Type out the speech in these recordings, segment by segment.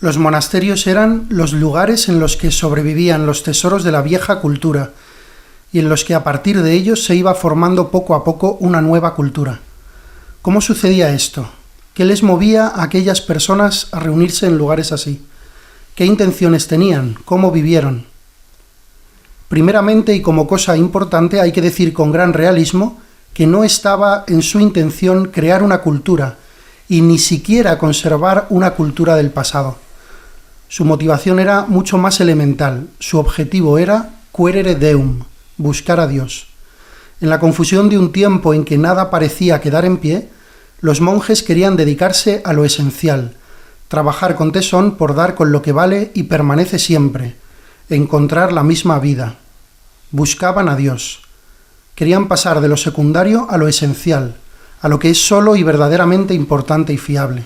Los monasterios eran los lugares en los que sobrevivían los tesoros de la vieja cultura y en los que a partir de ellos se iba formando poco a poco una nueva cultura. ¿Cómo sucedía esto? ¿Qué les movía a aquellas personas a reunirse en lugares así? ¿Qué intenciones tenían? ¿Cómo vivieron? Primeramente, y como cosa importante, hay que decir con gran realismo que no estaba en su intención crear una cultura y ni siquiera conservar una cultura del pasado. Su motivación era mucho más elemental. Su objetivo era quaerere Deum, buscar a Dios. En la confusión de un tiempo en que nada parecía quedar en pie, los monjes querían dedicarse a lo esencial, trabajar con tesón por dar con lo que vale y permanece siempre, encontrar la misma vida. Buscaban a Dios. Querían pasar de lo secundario a lo esencial, a lo que es solo y verdaderamente importante y fiable.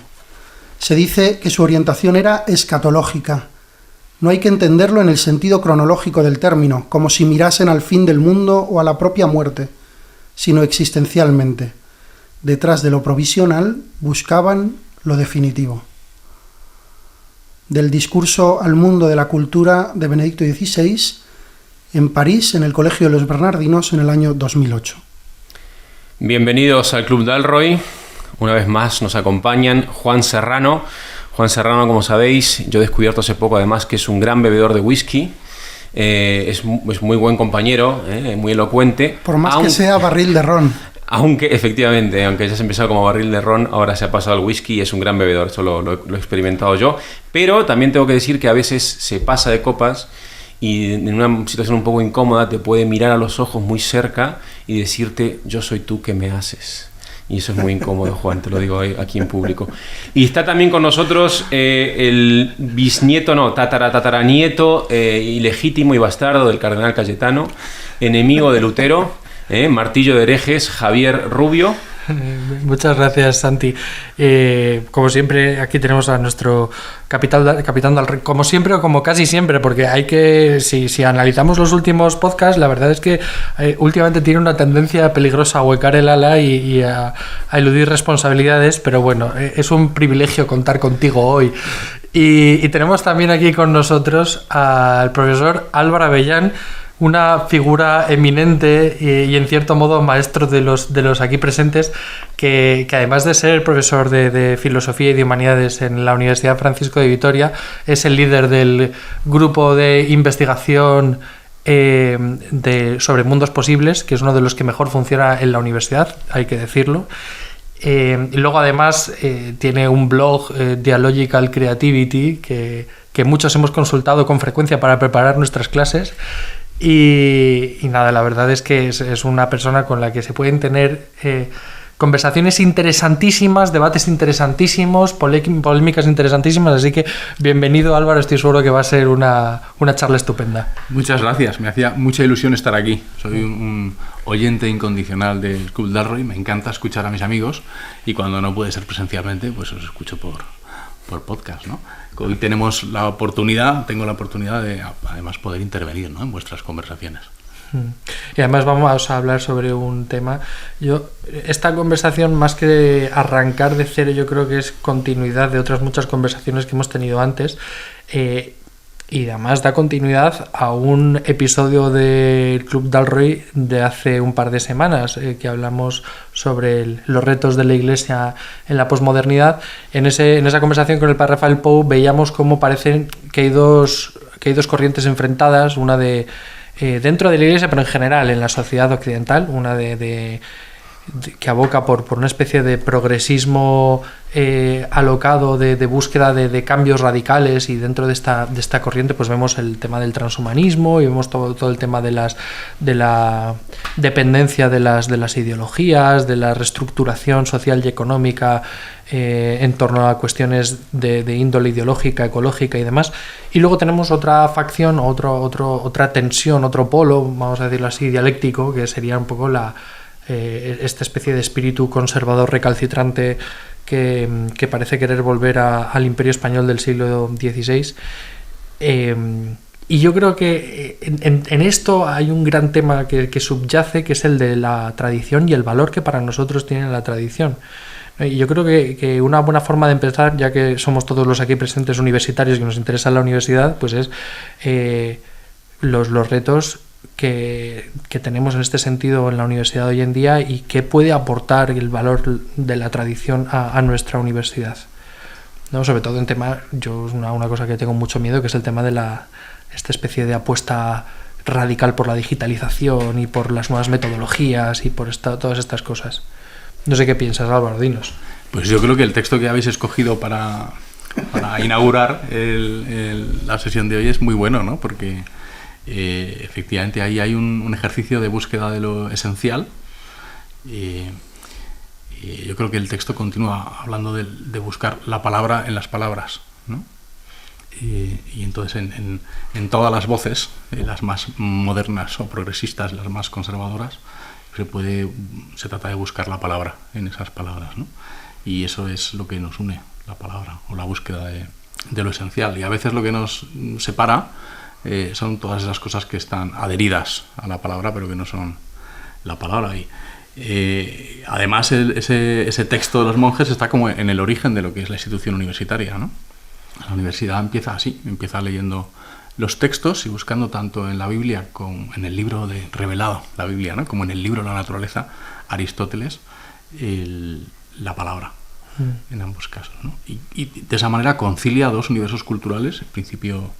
Se dice que su orientación era escatológica. No hay que entenderlo en el sentido cronológico del término, como si mirasen al fin del mundo o a la propia muerte, sino existencialmente. Detrás de lo provisional buscaban lo definitivo. Del discurso al mundo de la cultura de Benedicto XVI, en París, en el Colegio de los Bernardinos, en el año 2008. Bienvenidos al Club Dalroy. Una vez más nos acompañan Juan Serrano. Juan Serrano, como sabéis, yo he descubierto hace poco además que es un gran bebedor de whisky. Es muy buen compañero, muy elocuente. Por más que sea barril de ron. Aunque efectivamente, aunque ya se ha empezado como barril de ron, ahora se ha pasado al whisky y es un gran bebedor. Esto lo he experimentado yo. Pero también tengo que decir que a veces se pasa de copas y en una situación un poco incómoda te puede mirar a los ojos muy cerca y decirte: yo soy tú, ¿qué me haces? Y eso es muy incómodo, Juan, te lo digo aquí en público. Y está también con nosotros el tataranieto ilegítimo y bastardo del cardenal Cayetano, enemigo de Lutero, martillo de herejes, Javier Rubio. Muchas gracias, Santi. Como siempre, aquí tenemos a nuestro capitán del rey, como siempre o como casi siempre, porque hay que, si analizamos los últimos podcasts, la verdad es que últimamente tiene una tendencia peligrosa a huecar el ala y a eludir responsabilidades, pero bueno, es un privilegio contar contigo hoy. Y tenemos también aquí con nosotros al profesor Álvaro Avellán, una figura eminente y en cierto modo maestro de los aquí presentes, que además de ser profesor de filosofía y de humanidades en la Universidad Francisco de Vitoria, es el líder del grupo de investigación sobre mundos posibles, que es uno de los que mejor funciona en la universidad, hay que decirlo. Y luego además tiene un blog, Dialogical Creativity, que muchos hemos consultado con frecuencia para preparar nuestras clases. Y nada, la verdad es que es una persona con la que se pueden tener conversaciones interesantísimas, debates interesantísimos, polémicas interesantísimas, así que bienvenido, Álvaro, estoy seguro que va a ser una charla estupenda. Muchas gracias, me hacía mucha ilusión estar aquí. Soy un oyente incondicional del Club Dalroy, me encanta escuchar a mis amigos y cuando no puede ser presencialmente, pues os escucho por podcast, ¿no? Hoy tengo la oportunidad de además poder intervenir, ¿no?, en vuestras conversaciones. Y además vamos a hablar sobre un tema. Esta conversación, más que arrancar de cero, yo creo que es continuidad de otras muchas conversaciones que hemos tenido antes. Y además da continuidad a un episodio del Club Dalroy de hace un par de semanas, que hablamos sobre los retos de la Iglesia en la posmodernidad. En esa conversación con el padre Rafael Pou veíamos cómo parecen que hay dos corrientes enfrentadas, una dentro de la Iglesia, pero en general en la sociedad occidental, una que aboca por una especie de progresismo alocado de búsqueda de cambios radicales, y dentro de esta corriente pues vemos el tema del transhumanismo y vemos todo el tema de la dependencia de las ideologías, de la reestructuración social y económica en torno a cuestiones de índole ideológica, ecológica y demás. Y luego tenemos otra facción, otra tensión, otro polo, vamos a decirlo así, dialéctico, que sería un poco esta especie de espíritu conservador recalcitrante que parece querer volver al Imperio Español del siglo XVI. Y yo creo que en esto hay un gran tema que subyace, que es el de la tradición y el valor que para nosotros tiene la tradición. Y yo creo que una buena forma de empezar, ya que somos todos los aquí presentes universitarios que nos interesa la universidad, pues es los retos que tenemos en este sentido en la universidad hoy en día y qué puede aportar el valor de la tradición a nuestra universidad, ¿no? Sobre todo en tema, yo una cosa que tengo mucho miedo, que es el tema de esta especie de apuesta radical por la digitalización y por las nuevas metodologías y por todas estas cosas. No sé qué piensas, Álvaro, dinos. Pues yo creo que el texto que habéis escogido para inaugurar la sesión de hoy es muy bueno, ¿no? Porque efectivamente ahí hay un ejercicio de búsqueda de lo esencial. Y yo creo que el texto continúa hablando de buscar la palabra en las palabras, ¿no? Y entonces en todas las voces, las más modernas o progresistas, las más conservadoras, se trata de buscar la palabra en esas palabras, ¿no? Y eso es lo que nos une, la palabra, o la búsqueda de lo esencial. Y a veces lo que nos separa son todas esas cosas que están adheridas a la palabra, pero que no son la palabra. Y además ese texto de los monjes está como en el origen de lo que es la institución universitaria, ¿no? La universidad empieza así, empieza leyendo los textos y buscando tanto en la Biblia como en el libro revelado, la Biblia, ¿no? Como en el libro de la naturaleza, Aristóteles, la palabra, en ambos casos, ¿no? Y de esa manera concilia dos universos culturales, en principio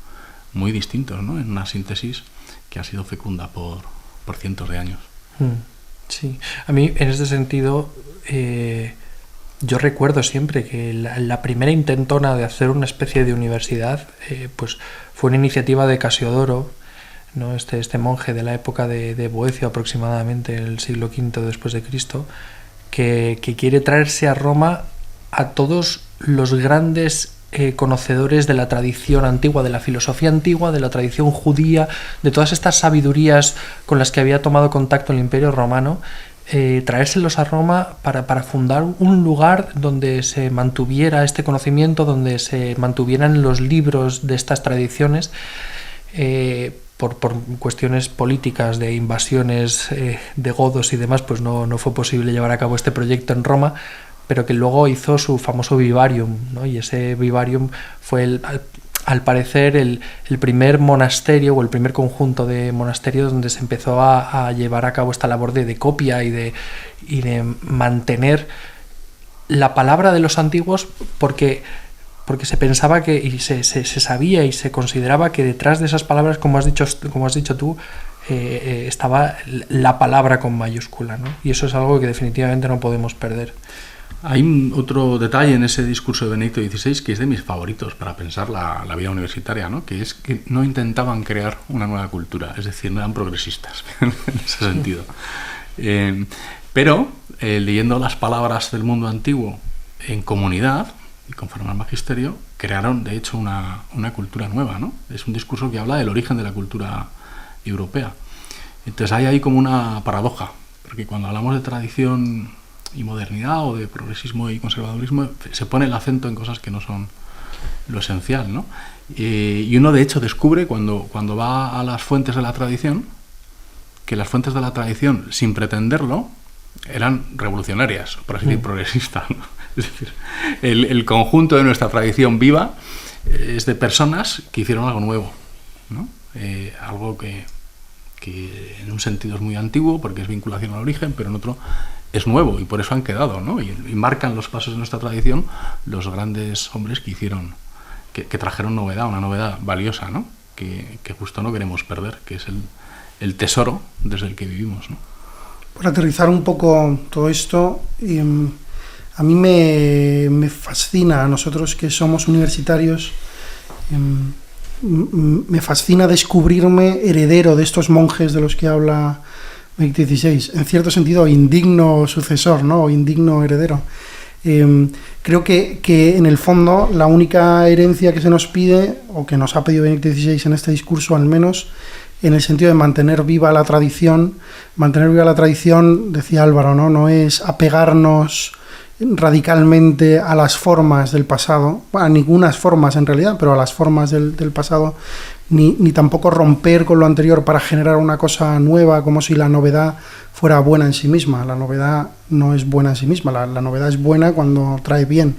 muy distintos, ¿no? En una síntesis que ha sido fecunda por cientos de años. Sí, a mí en este sentido yo recuerdo siempre que la primera intentona de hacer una especie de universidad pues fue una iniciativa de Casiodoro, ¿no? Este monje de la época de Boecio, aproximadamente en el siglo V después de Cristo, que quiere traerse a Roma a todos los grandes conocedores de la tradición antigua, de la filosofía antigua, de la tradición judía, de todas estas sabidurías con las que había tomado contacto el Imperio Romano, traérselos a Roma para fundar un lugar donde se mantuviera este conocimiento, donde se mantuvieran los libros de estas tradiciones. Por cuestiones políticas de invasiones de godos y demás, pues no fue posible llevar a cabo este proyecto en Roma, pero que luego hizo su famoso vivarium, ¿no? Y ese vivarium fue al parecer el primer monasterio o el primer conjunto de monasterios donde se empezó a llevar a cabo esta labor de copia y de mantener la palabra de los antiguos, porque se pensaba que, y se sabía y se consideraba que detrás de esas palabras, como has dicho tú, estaba la palabra con mayúscula, ¿no? Y eso es algo que definitivamente no podemos perder. Hay otro detalle en ese discurso de Benedicto XVI que es de mis favoritos para pensar la vida universitaria, ¿no? Que es que no intentaban crear una nueva cultura, es decir, no eran progresistas en ese sentido. Pero leyendo las palabras del mundo antiguo en comunidad y conforme al magisterio, crearon de hecho una cultura nueva, ¿no? Es un discurso que habla del origen de la cultura europea. Entonces hay ahí como una paradoja, porque cuando hablamos de tradición y modernidad o de progresismo y conservadurismo se pone el acento en cosas que no son lo esencial, ¿no? Y uno de hecho descubre cuando va a las fuentes de la tradición que las fuentes de la tradición, sin pretenderlo, eran revolucionarias, por así decir, progresistas, ¿no? Es decir, el conjunto de nuestra tradición viva es de personas que hicieron algo nuevo, ¿no? Algo que en un sentido es muy antiguo porque es vinculación al origen, pero en otro es nuevo y por eso han quedado, ¿no? Y marcan los pasos de nuestra tradición los grandes hombres que hicieron, que trajeron novedad, una novedad valiosa, ¿no? Que justo no queremos perder, que es el tesoro desde el que vivimos, ¿no? Por aterrizar un poco todo esto, a mí me fascina, a nosotros que somos universitarios, me fascina descubrirme heredero de estos monjes de los que habla Benedicto XVI, en cierto sentido indigno sucesor, ¿no? O indigno heredero. Creo que en el fondo la única herencia que se nos pide, o que nos ha pedido Benedicto XVI en este discurso, al menos en el sentido de mantener viva la tradición, decía Álvaro, no es apegarnos radicalmente a las formas del pasado, a ningunas formas en realidad, pero a las formas del pasado, ni tampoco romper con lo anterior para generar una cosa nueva, como si la novedad fuera buena en sí misma. La novedad no es buena en sí misma, la novedad es buena cuando trae bien,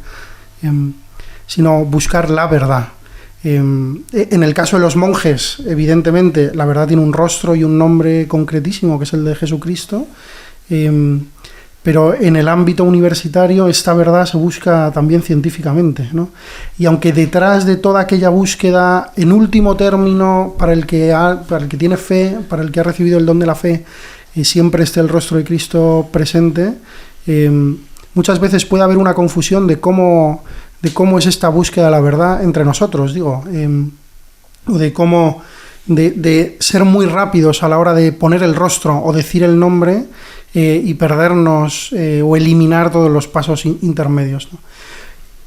sino buscar la verdad. En el caso de los monjes, evidentemente, la verdad tiene un rostro y un nombre concretísimo, que es el de Jesucristo, pero en el ámbito universitario esta verdad se busca también científicamente, ¿no? Y aunque detrás de toda aquella búsqueda, en último término, para el que tiene fe, para el que ha recibido el don de la fe, siempre esté el rostro de Cristo presente, muchas veces puede haber una confusión de cómo es esta búsqueda de la verdad entre nosotros, digo, o de cómo de ser muy rápidos a la hora de poner el rostro o decir el nombre y perdernos o eliminar todos los pasos intermedios, ¿no?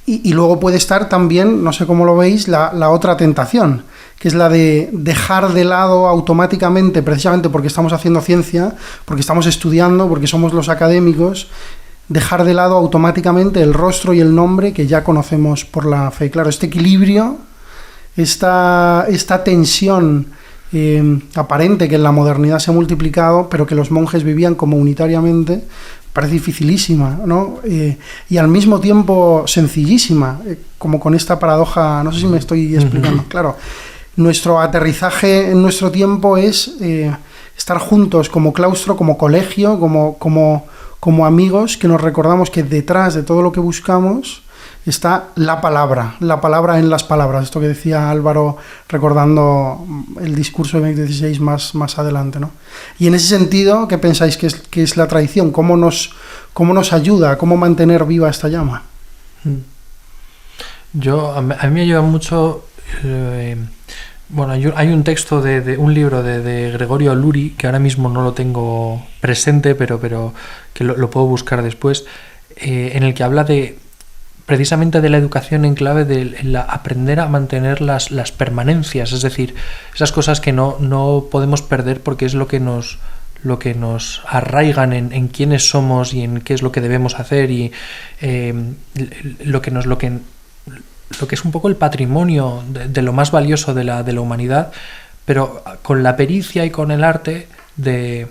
Y luego puede estar también, no sé cómo lo veis, la otra tentación, que es la de dejar de lado automáticamente, precisamente porque estamos haciendo ciencia, porque estamos estudiando, porque somos los académicos, dejar de lado automáticamente el rostro y el nombre que ya conocemos por la fe. Claro, este equilibrio, esta tensión aparente que en la modernidad se ha multiplicado, pero que los monjes vivían como unitariamente, parece dificilísima, ¿no? Y al mismo tiempo sencillísima, como con esta paradoja, no sé si me estoy explicando. Claro, nuestro aterrizaje en nuestro tiempo es estar juntos como claustro, como colegio, como amigos, que nos recordamos que detrás de todo lo que buscamos está la palabra en las palabras, esto que decía Álvaro recordando el discurso de Benedicto XVI más adelante, ¿no? Y en ese sentido, ¿qué pensáis que es la tradición? ¿Cómo nos ayuda? ¿Cómo mantener viva esta llama? A mí me ayuda mucho. Hay un texto de un libro de Gregorio Luri, que ahora mismo no lo tengo presente, pero que lo puedo buscar después, en el que habla precisamente de la educación en clave de aprender a mantener las permanencias, es decir, esas cosas que no podemos perder porque es lo que nos arraigan en quiénes somos y en qué es lo que debemos hacer y lo que es un poco el patrimonio de lo más valioso de la humanidad, pero con la pericia y con el arte de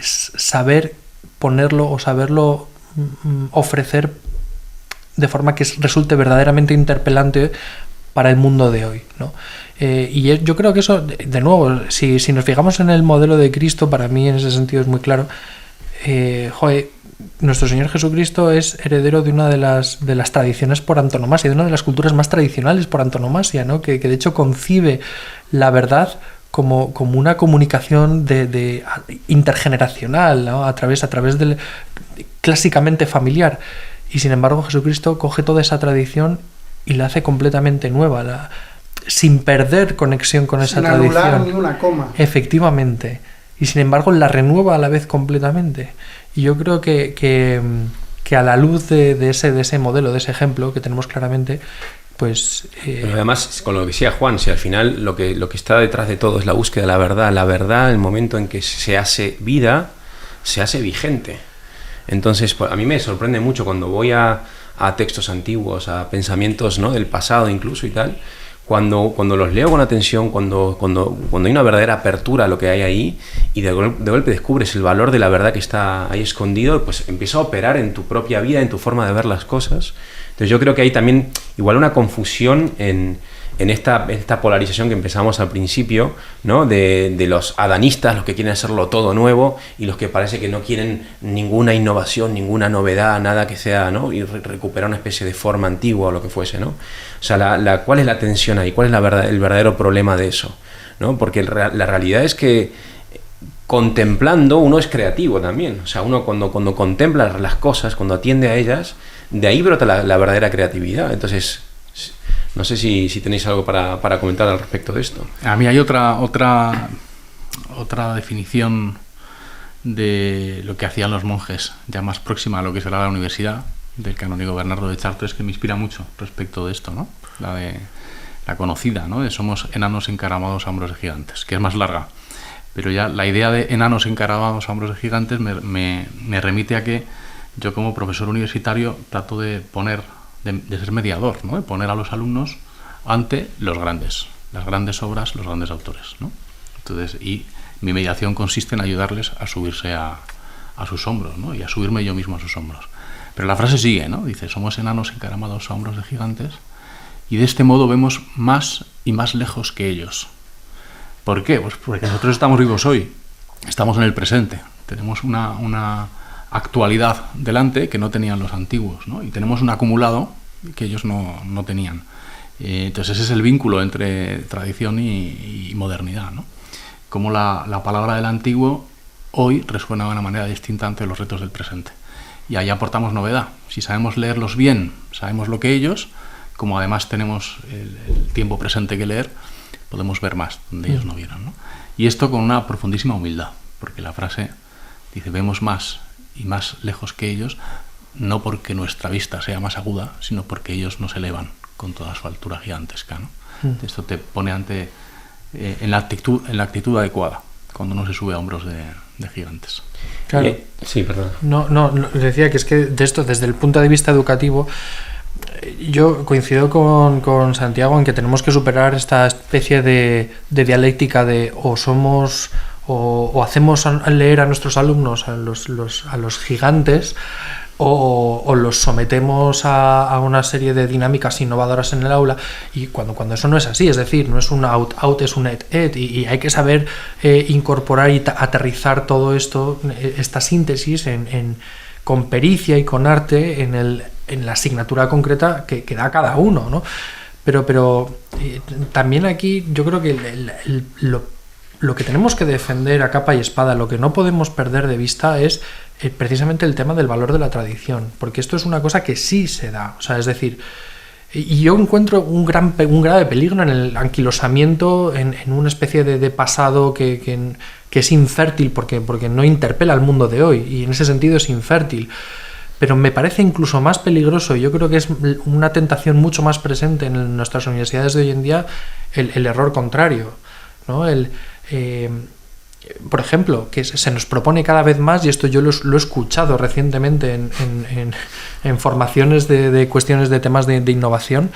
saber ponerlo o saberlo ofrecer de forma que resulte verdaderamente interpelante para el mundo de hoy, ¿no? Yo creo que eso, de nuevo, si nos fijamos en el modelo de Cristo, para mí en ese sentido es muy claro. Nuestro Señor Jesucristo es heredero de una de las tradiciones por antonomasia, de una de las culturas más tradicionales por antonomasia, ¿no? Que de hecho concibe la verdad como una comunicación de intergeneracional, ¿no? a través del clásicamente familiar. Y sin embargo Jesucristo coge toda esa tradición y la hace completamente nueva, sin perder conexión con esa tradición. Sin anular ni una coma. Efectivamente. Y sin embargo la renueva a la vez completamente. Y yo creo que a la luz de ese modelo, de ese ejemplo que tenemos claramente, pues... Pero además, con lo que decía Juan, si al final lo que está detrás de todo es la búsqueda de la verdad, el momento en que se hace vida, se hace vigente. Entonces, a mí me sorprende mucho cuando voy a textos antiguos, a pensamientos, ¿no?, del pasado incluso y tal, cuando los leo con atención, cuando hay una verdadera apertura a lo que hay ahí y de golpe descubres el valor de la verdad que está ahí escondido, pues empieza a operar en tu propia vida, en tu forma de ver las cosas. Entonces yo creo que hay también igual una confusión en esta polarización que empezamos al principio, ¿no?, de los adanistas, los que quieren hacerlo todo nuevo, y los que parece que no quieren ninguna innovación, ninguna novedad, nada que sea, ¿no?, y recuperar una especie de forma antigua o lo que fuese, ¿no? O sea, ¿cuál es la tensión ahí? ¿Cuál es el verdadero problema de eso? ¿No? Porque la realidad es que contemplando uno es creativo también. O sea, uno cuando contempla las cosas, cuando atiende a ellas, de ahí brota la verdadera creatividad. Entonces, no sé si tenéis algo para comentar al respecto de esto. A mí hay otra definición de lo que hacían los monjes, ya más próxima a lo que será la universidad, del canónigo Bernardo de Chartres, que me inspira mucho respecto de esto, ¿no? La conocida, ¿no?, de somos enanos encaramados a hombros de gigantes, que es más larga. Pero ya la idea de enanos encaramados a hombros de gigantes me remite a que yo, como profesor universitario, trato de ser mediador, ¿no?, de poner a los alumnos ante los grandes, las grandes obras, los grandes autores, ¿no? Entonces, y mi mediación consiste en ayudarles a subirse a sus hombros, ¿no? Y a subirme yo mismo a sus hombros. Pero la frase sigue, ¿no? Dice, somos enanos encaramados a hombros de gigantes y de este modo vemos más y más lejos que ellos. ¿Por qué? Pues porque nosotros estamos vivos hoy, estamos en el presente, tenemos una actualidad delante que no tenían los antiguos, ¿no? Y tenemos un acumulado que ellos no tenían. Entonces ese es el vínculo entre tradición y modernidad, ¿no? Como la palabra del antiguo hoy resuena de una manera distinta ante los retos del presente. Y ahí aportamos novedad. Si sabemos leerlos bien, sabemos lo que ellos, como además tenemos el tiempo presente que leer, podemos ver más donde ellos no vieron, ¿no? Y esto con una profundísima humildad, porque la frase dice, vemos más y más lejos que ellos, no porque nuestra vista sea más aguda, sino porque ellos nos elevan con toda su altura gigantesca, ¿no? Esto te pone en la actitud adecuada, cuando uno se sube a hombros de gigantes. Claro. Sí, perdón. No, decía que es que de esto, desde el punto de vista educativo, yo coincido con Santiago en que tenemos que superar esta especie de dialéctica de o hacemos leer a nuestros alumnos a los gigantes o los sometemos a una serie de dinámicas innovadoras en el aula, y cuando eso no es así, es decir, no es un out, es un et, y hay que saber incorporar y aterrizar todo esto, esta síntesis con pericia y con arte en la asignatura concreta que da cada uno, ¿no? Pero también aquí yo creo que lo que tenemos que defender a capa y espada, lo que no podemos perder de vista es precisamente el tema del valor de la tradición, porque esto es una cosa que sí se da, o sea, es decir, y yo encuentro un grave peligro en el anquilosamiento, en una especie de pasado que es infértil porque no interpela al mundo de hoy, y en ese sentido es infértil. Pero me parece incluso más peligroso, y yo creo que es una tentación mucho más presente en nuestras universidades de hoy en día, el error contrario, ¿no? Por ejemplo, que se nos propone cada vez más, y esto yo lo he escuchado recientemente en formaciones de cuestiones de temas de innovación,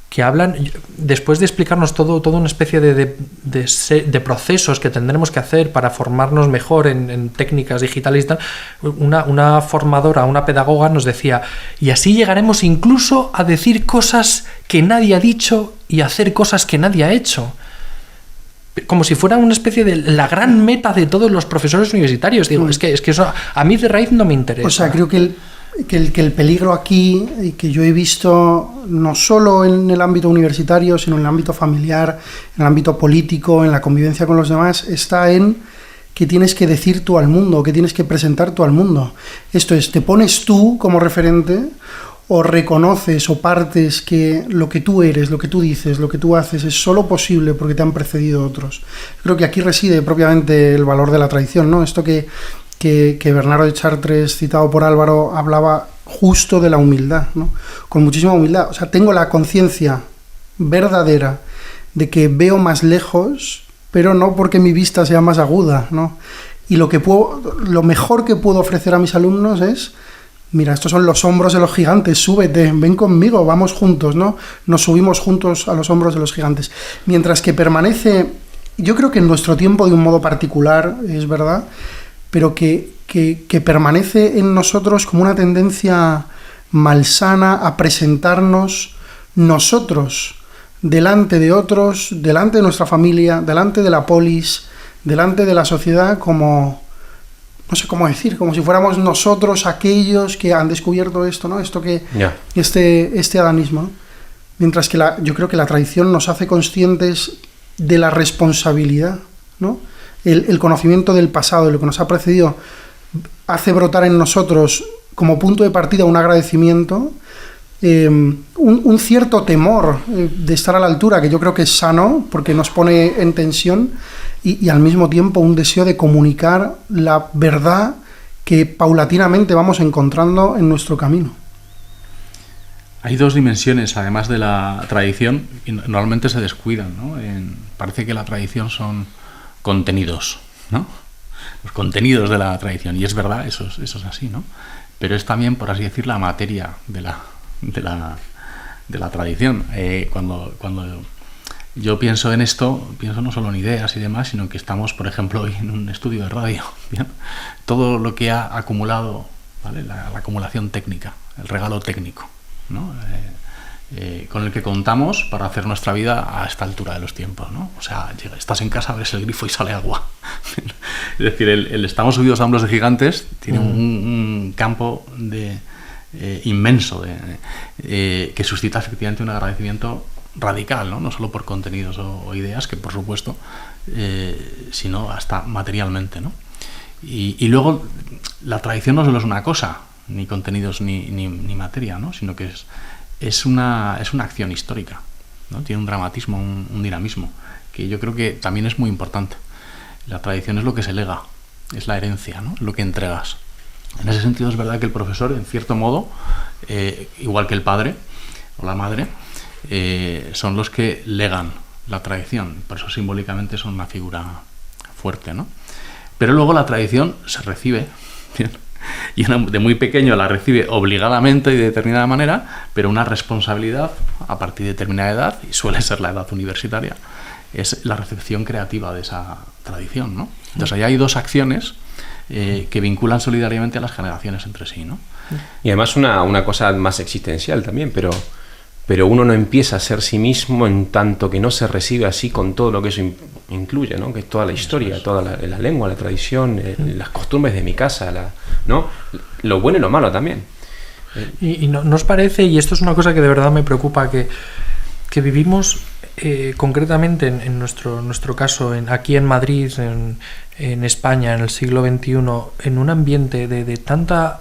que hablan, después de explicarnos toda una especie de procesos que tendremos que hacer para formarnos mejor en técnicas digitales y tal, una formadora, una pedagoga nos decía, y así llegaremos incluso a decir cosas que nadie ha dicho y a hacer cosas que nadie ha hecho. Como si fuera una especie de la gran meta de todos los profesores universitarios. Digo, es que eso a mí de raíz no me interesa. O sea, creo que el peligro aquí, y que yo he visto no solo en el ámbito universitario, sino en el ámbito familiar, en el ámbito político, en la convivencia con los demás, está en que tienes que decir tú al mundo, que tienes que presentar tú al mundo. Esto es, te pones tú como referente, o reconoces o partes que lo que tú eres, lo que tú dices, lo que tú haces es solo posible porque te han precedido otros. Creo que aquí reside propiamente el valor de la tradición, ¿no? Esto que Bernardo de Chartres, citado por Álvaro, hablaba justo de la humildad, ¿no? Con muchísima humildad. O sea, tengo la conciencia verdadera de que veo más lejos, pero no porque mi vista sea más aguda, ¿no? Y lo mejor que puedo ofrecer a mis alumnos es, mira, estos son los hombros de los gigantes, súbete, ven conmigo, vamos juntos, ¿no? Nos subimos juntos a los hombros de los gigantes. Mientras que permanece, yo creo que en nuestro tiempo de un modo particular, es verdad, pero que permanece en nosotros como una tendencia malsana a presentarnos nosotros delante de otros, delante de nuestra familia, delante de la polis, delante de la sociedad, como, no sé cómo decir, como si fuéramos nosotros aquellos que han descubierto esto, ¿no? Esto que este adanismo, ¿no? Mientras que yo creo que la tradición nos hace conscientes de la responsabilidad, ¿no? El conocimiento del pasado, de lo que nos ha precedido, hace brotar en nosotros como punto de partida un agradecimiento, un cierto temor de estar a la altura, que yo creo que es sano porque nos pone en tensión, y al mismo tiempo un deseo de comunicar la verdad que paulatinamente vamos encontrando en nuestro camino. Hay dos dimensiones, además de la tradición, y normalmente se descuidan, ¿no? Parece que la tradición son contenidos, ¿no? Los contenidos de la tradición, y es verdad, eso es así, ¿no? Pero es también, por así decir, la materia de de la tradición. Cuando yo pienso en esto, pienso no solo en ideas y demás, sino que estamos, por ejemplo, hoy en un estudio de radio. ¿Bien? Todo lo que ha acumulado, ¿vale? La acumulación técnica, el regalo técnico, ¿no? Con el que contamos para hacer nuestra vida a esta altura de los tiempos, ¿no? O sea, estás en casa, abres el grifo y sale agua. Es decir, el estamos subidos a hombros de gigantes tiene un campo inmenso que suscita efectivamente un agradecimiento radical, ¿no? No solo por contenidos o ideas, que por supuesto, sino hasta materialmente, ¿no? Y luego la tradición no solo es una cosa, ni contenidos ni materia, ¿no? Sino que es una acción histórica, ¿no? Tiene un dramatismo, un dinamismo, que yo creo que también es muy importante. La tradición es lo que se lega, es la herencia, ¿no? Es lo que entregas. En ese sentido es verdad que el profesor, en cierto modo, igual que el padre o la madre, son los que legan la tradición, por eso simbólicamente son una figura fuerte, ¿no? Pero luego la tradición se recibe, ¿bien? Y de muy pequeño la recibe obligadamente y de determinada manera, pero una responsabilidad a partir de determinada edad, y suele ser la edad universitaria, es la recepción creativa de esa tradición, ¿no? Entonces ahí hay dos acciones que vinculan solidariamente a las generaciones entre sí, ¿no? Y además una cosa más existencial también, pero uno no empieza a ser sí mismo en tanto que no se recibe así con todo lo que eso incluye, ¿no? Que es toda la historia, toda la lengua, la tradición, las costumbres de mi casa, ¿no? Lo bueno y lo malo también. Y no os parece, y esto es una cosa que de verdad me preocupa, que vivimos concretamente en nuestro caso, aquí en Madrid, en España, en el siglo XXI, en un ambiente de tanta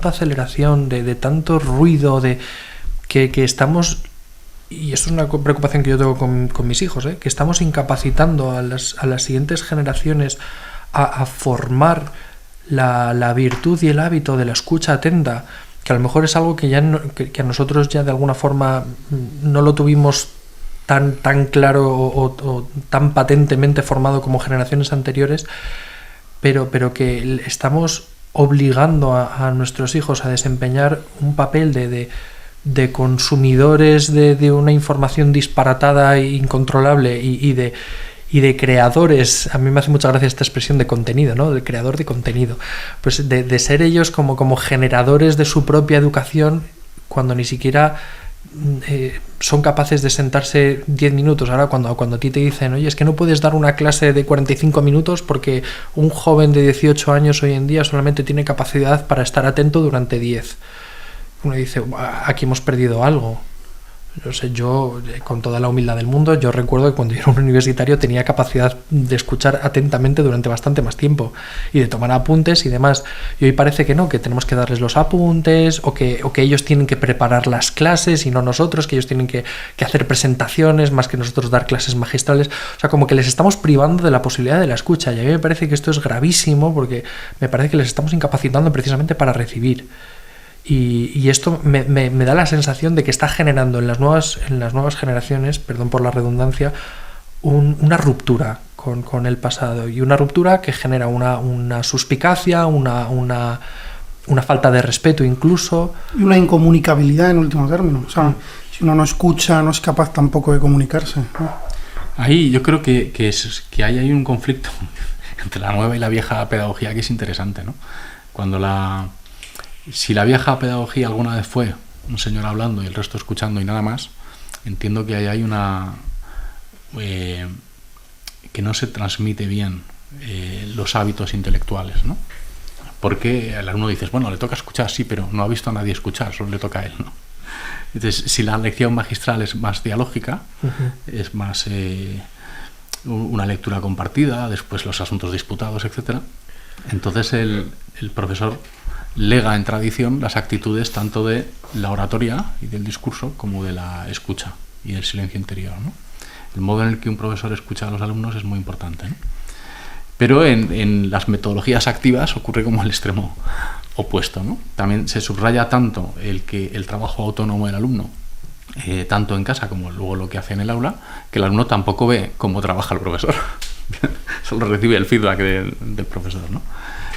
aceleración, de tanto ruido, que estamos, y esto es una preocupación que yo tengo con mis hijos, que estamos incapacitando a las siguientes generaciones a formar la virtud y el hábito de la escucha atenta, que a lo mejor es algo que a nosotros ya de alguna forma no lo tuvimos tan claro o tan patentemente formado como generaciones anteriores, pero que estamos obligando a nuestros hijos a desempeñar un papel de consumidores de una información disparatada e incontrolable y de creadores. A mí me hace mucha gracia esta expresión de contenido, ¿no? De creador de contenido. Pues de ser ellos como generadores de su propia educación, cuando ni siquiera son capaces de sentarse 10 minutos. Ahora cuando a ti te dicen, oye, es que no puedes dar una clase de 45 minutos porque un joven de 18 años hoy en día solamente tiene capacidad para estar atento durante 10. Uno dice, aquí hemos perdido algo. No sé, yo, con toda la humildad del mundo, yo recuerdo que cuando yo era un universitario tenía capacidad de escuchar atentamente durante bastante más tiempo y de tomar apuntes y demás. Y hoy parece que no, que tenemos que darles los apuntes o que ellos tienen que preparar las clases y no nosotros, que ellos tienen que hacer presentaciones más que nosotros dar clases magistrales. O sea, como que les estamos privando de la posibilidad de la escucha, y a mí me parece que esto es gravísimo porque me parece que les estamos incapacitando precisamente para recibir. Y esto me da la sensación de que está generando en las nuevas generaciones, perdón por la redundancia, una ruptura con el pasado, y una ruptura que genera una suspicacia, una falta de respeto incluso. Y una incomunicabilidad en último término. O sea, si uno no escucha, no es capaz tampoco de comunicarse, ¿no? Ahí yo creo que hay un conflicto entre la nueva y la vieja pedagogía que es interesante, ¿no? Si la vieja pedagogía alguna vez fue un señor hablando y el resto escuchando y nada más, entiendo que ahí hay una que no se transmite bien los hábitos intelectuales, ¿no? Porque al alumno dices, bueno, le toca escuchar, sí, pero no ha visto a nadie escuchar, solo le toca a él, ¿no? Entonces, si la lección magistral es más dialógica, es más una lectura compartida, después los asuntos disputados, etcétera, entonces el profesor lega en tradición las actitudes tanto de la oratoria y del discurso como de la escucha y del silencio interior, ¿no? El modo en el que un profesor escucha a los alumnos es muy importante, ¿no? Pero en las metodologías activas ocurre como el extremo opuesto, ¿no? También se subraya tanto el trabajo autónomo del alumno, tanto en casa como luego lo que hace en el aula, que el alumno tampoco ve cómo trabaja el profesor. Solo recibe el feedback del profesor, ¿no?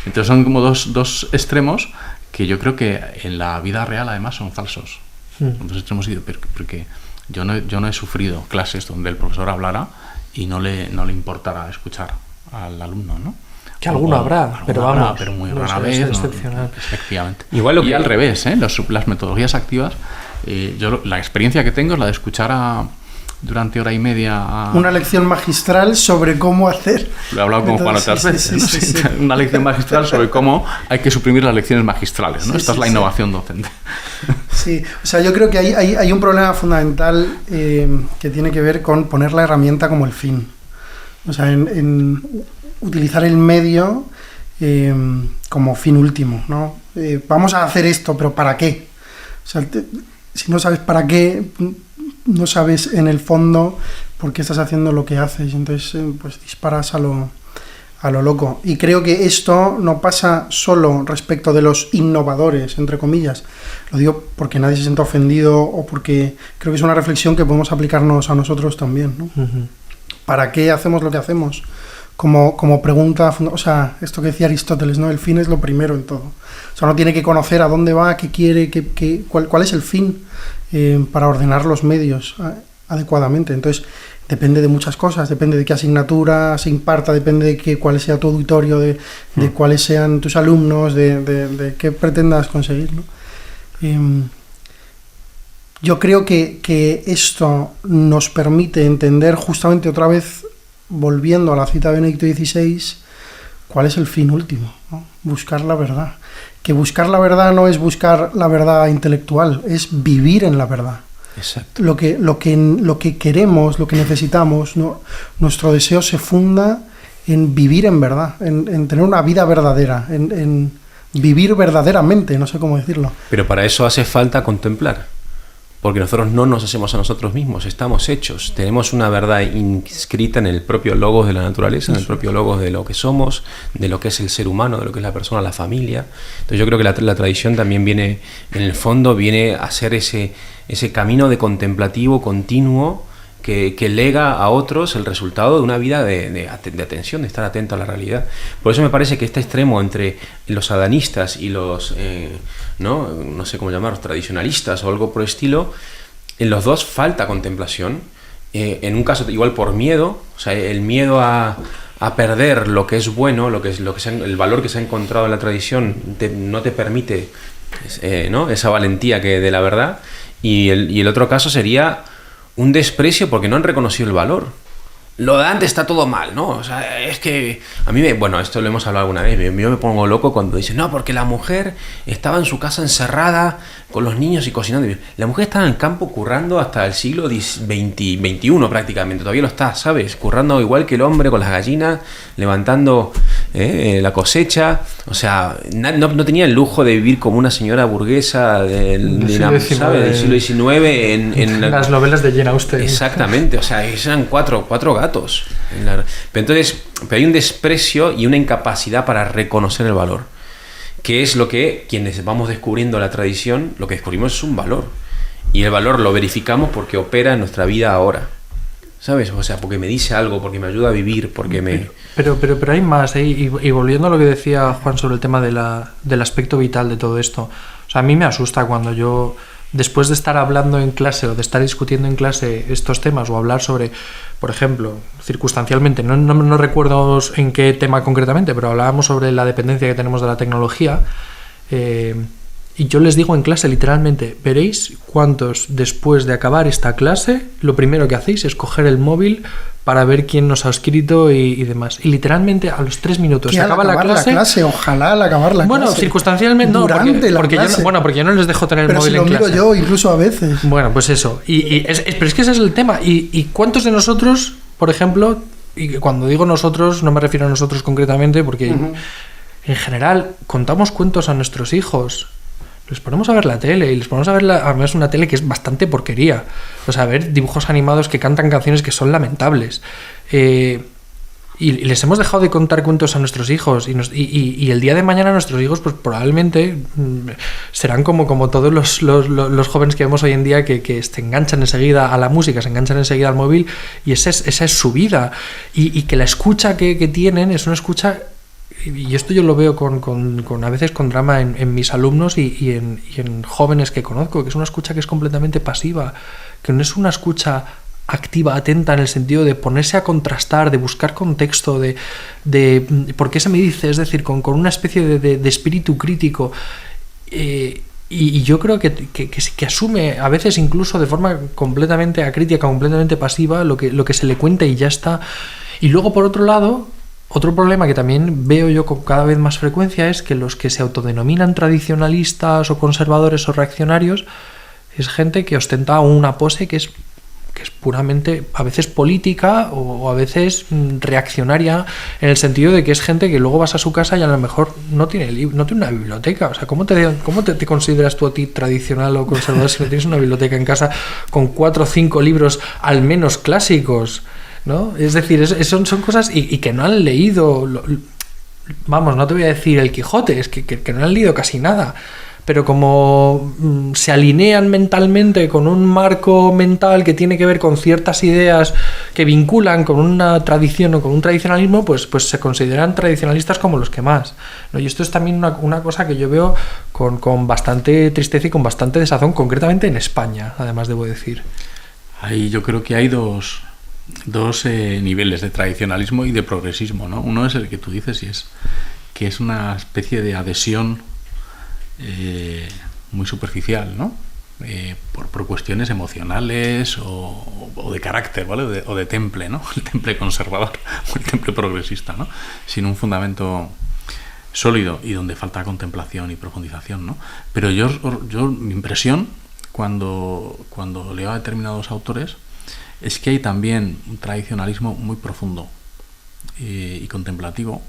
Entonces son como dos extremos que yo creo que en la vida real además son falsos. En dos extremos he ido, porque yo no he sufrido clases donde el profesor hablara y no le importara escuchar al alumno, ¿no? Que alguno habrá, pero vamos. Pero muy no rara sé, vez. es excepcional. Efectivamente. Igual y al revés, las metodologías activas, la experiencia que tengo es la de escuchar durante hora y media una lección magistral sobre cómo hacer. Lo he hablado con Juan otras veces. Sí. Una lección magistral sobre cómo hay que suprimir las lecciones magistrales, ¿no? Esta es la innovación docente. Sí, o sea, yo creo que hay un problema fundamental que tiene que ver con poner la herramienta como el fin. O sea, en utilizar el medio como fin último, ¿no? Vamos a hacer esto, pero ¿para qué? O sea, si no sabes para qué, no sabes en el fondo por qué estás haciendo lo que haces, entonces pues disparas a lo loco. Y creo que esto no pasa solo respecto de los innovadores, entre comillas. Lo digo porque nadie se sienta ofendido o porque creo que es una reflexión que podemos aplicarnos a nosotros también, ¿no? Uh-huh. ¿Para qué hacemos lo que hacemos? Como pregunta, o sea, esto que decía Aristóteles, ¿no? El fin es lo primero en todo. O sea, uno tiene que conocer a dónde va, qué quiere, cuál es el fin para ordenar los medios adecuadamente. Entonces, depende de muchas cosas, depende de qué asignatura se imparta, depende de cuál sea tu auditorio, de cuáles sean tus alumnos, de qué pretendas conseguir, ¿no? Yo creo que esto nos permite entender justamente otra vez, volviendo a la cita de Benedicto XVI, cuál es el fin último, ¿no? Buscar la verdad. Que buscar la verdad no es buscar la verdad intelectual, es vivir en la verdad. Exacto. Lo que queremos, lo que necesitamos, ¿no? Nuestro deseo se funda en vivir en verdad, en tener una vida verdadera, en vivir verdaderamente, no sé cómo decirlo. Pero para eso hace falta contemplar. Porque nosotros no nos hacemos a nosotros mismos, estamos hechos, tenemos una verdad inscrita en el propio logos de la naturaleza, en el propio logos de lo que somos, de lo que es el ser humano, de lo que es la persona, la familia. Entonces yo creo que la tradición también viene, en el fondo, viene a hacer ese camino de contemplativo continuo que lega a otros el resultado de una vida de atención, de estar atento a la realidad. Por eso me parece que este extremo entre los adanistas y los, no sé cómo llamarlos, tradicionalistas o algo por el estilo, en los dos falta contemplación. En un caso igual por miedo, o sea, el miedo a perder lo que es bueno, el valor que se ha encontrado en la tradición no te permite esa valentía que de la verdad. Y el otro caso sería un desprecio porque no han reconocido el valor. Lo de antes está todo mal, ¿no? O sea, es que a mí esto lo hemos hablado alguna vez, yo me pongo loco cuando dicen, no, porque la mujer estaba en su casa encerrada con los niños y cocinando. La mujer estaba en el campo currando hasta el siglo XXI prácticamente, todavía lo está, ¿sabes? Currando igual que el hombre con las gallinas, levantando la cosecha. O sea, no tenía el lujo de vivir como una señora burguesa del siglo XIX en las novelas de Jane Austen. Exactamente, o sea, eran cuatro gatos. Pero hay un desprecio y una incapacidad para reconocer el valor, que es lo que quienes vamos descubriendo la tradición, lo que descubrimos es un valor, y el valor lo verificamos porque opera en nuestra vida ahora, ¿sabes? O sea, porque me dice algo, porque me ayuda a vivir, porque me... Pero hay más, y volviendo a lo que decía Juan sobre el tema del aspecto vital de todo esto. O sea, a mí me asusta cuando yo, después de estar hablando en clase o de estar discutiendo en clase estos temas o hablar sobre, por ejemplo, circunstancialmente, no recuerdo en qué tema concretamente, pero hablábamos sobre la dependencia que tenemos de la tecnología, y yo les digo en clase literalmente, veréis cuántos después de acabar esta clase lo primero que hacéis es coger el móvil para ver quién nos ha escrito y demás. Y literalmente a los 3 minutos se acaba la clase. Ojalá al acabar la clase. Bueno, circunstancialmente no, porque yo no les dejo tener el móvil en clase. Pero si lo miro yo, incluso a veces. Bueno, pues eso. Pero es que ese es el tema. ¿Y cuántos de nosotros, por ejemplo, y cuando digo nosotros, no me refiero a nosotros concretamente, porque en general contamos cuentos a nuestros hijos, les ponemos a ver la tele y les ponemos a ver además una tele que es bastante porquería, o sea, ver dibujos animados que cantan canciones que son lamentables, y les hemos dejado de contar cuentos a nuestros hijos y el día de mañana nuestros hijos pues probablemente serán como todos los jóvenes que vemos hoy en día que se enganchan enseguida a la música, se enganchan enseguida al móvil, y esa es su vida, y que la escucha que tienen es una escucha y esto yo lo veo con a veces con drama en mis alumnos y en jóvenes que conozco, que es una escucha que es completamente pasiva, que no es una escucha activa, atenta, en el sentido de ponerse a contrastar, de buscar contexto, de por qué se me dice, es decir, con una especie de espíritu crítico. Y yo creo que asume a veces incluso de forma completamente acrítica, completamente pasiva, lo que se le cuenta y ya está. Y luego, por otro lado, otro problema que también veo yo con cada vez más frecuencia es que los que se autodenominan tradicionalistas o conservadores o reaccionarios es gente que ostenta una pose que es puramente a veces política o a veces reaccionaria, en el sentido de que es gente que luego vas a su casa y a lo mejor no tiene una biblioteca. O sea, ¿cómo te consideras tú a ti tradicional o conservador si no tienes una biblioteca en casa con 4 o 5 libros al menos clásicos, ¿no? Es decir, son cosas y que no han leído, vamos, no te voy a decir el Quijote, es que no han leído casi nada. Pero como se alinean mentalmente con un marco mental que tiene que ver con ciertas ideas que vinculan con una tradición o con un tradicionalismo, pues se consideran tradicionalistas como los que más, ¿no? Y esto es también una cosa que yo veo con bastante tristeza y con bastante desazón, concretamente en España, además debo decir. Ahí yo creo que hay dos niveles de tradicionalismo y de progresismo, ¿no? Uno es el que tú dices, y es que es una especie de adhesión muy superficial, ¿no? Por cuestiones emocionales o de carácter, ¿vale? O de temple, ¿no? El temple conservador o el temple progresista, ¿no? Sin un fundamento sólido y donde falta contemplación y profundización, ¿no? Pero mi impresión cuando leo a determinados autores es que hay también un tradicionalismo muy profundo y contemplativo,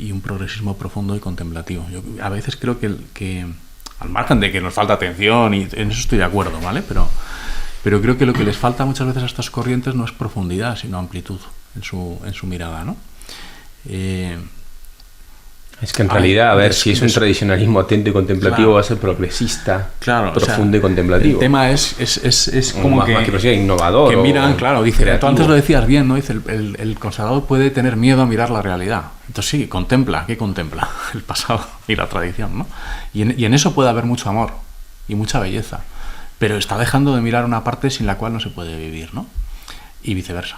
y un progresismo profundo y contemplativo. Yo a veces creo que al margen de que nos falta atención, y en eso estoy de acuerdo, ¿vale? Pero creo que lo que les falta muchas veces a estas corrientes no es profundidad, sino amplitud en su mirada, ¿no? Es que en realidad, si es un tradicionalismo atento y contemplativo, va a ser progresista, claro, profundo y contemplativo. El tema es como más que sea innovador. Que miran, claro, dice, creativo. Tú antes lo decías bien, ¿no? Dice, el conservador puede tener miedo a mirar la realidad. Entonces sí, contempla. ¿Qué contempla? El pasado y la tradición, ¿no? Y en eso puede haber mucho amor y mucha belleza. Pero está dejando de mirar una parte sin la cual no se puede vivir, ¿no? Y viceversa.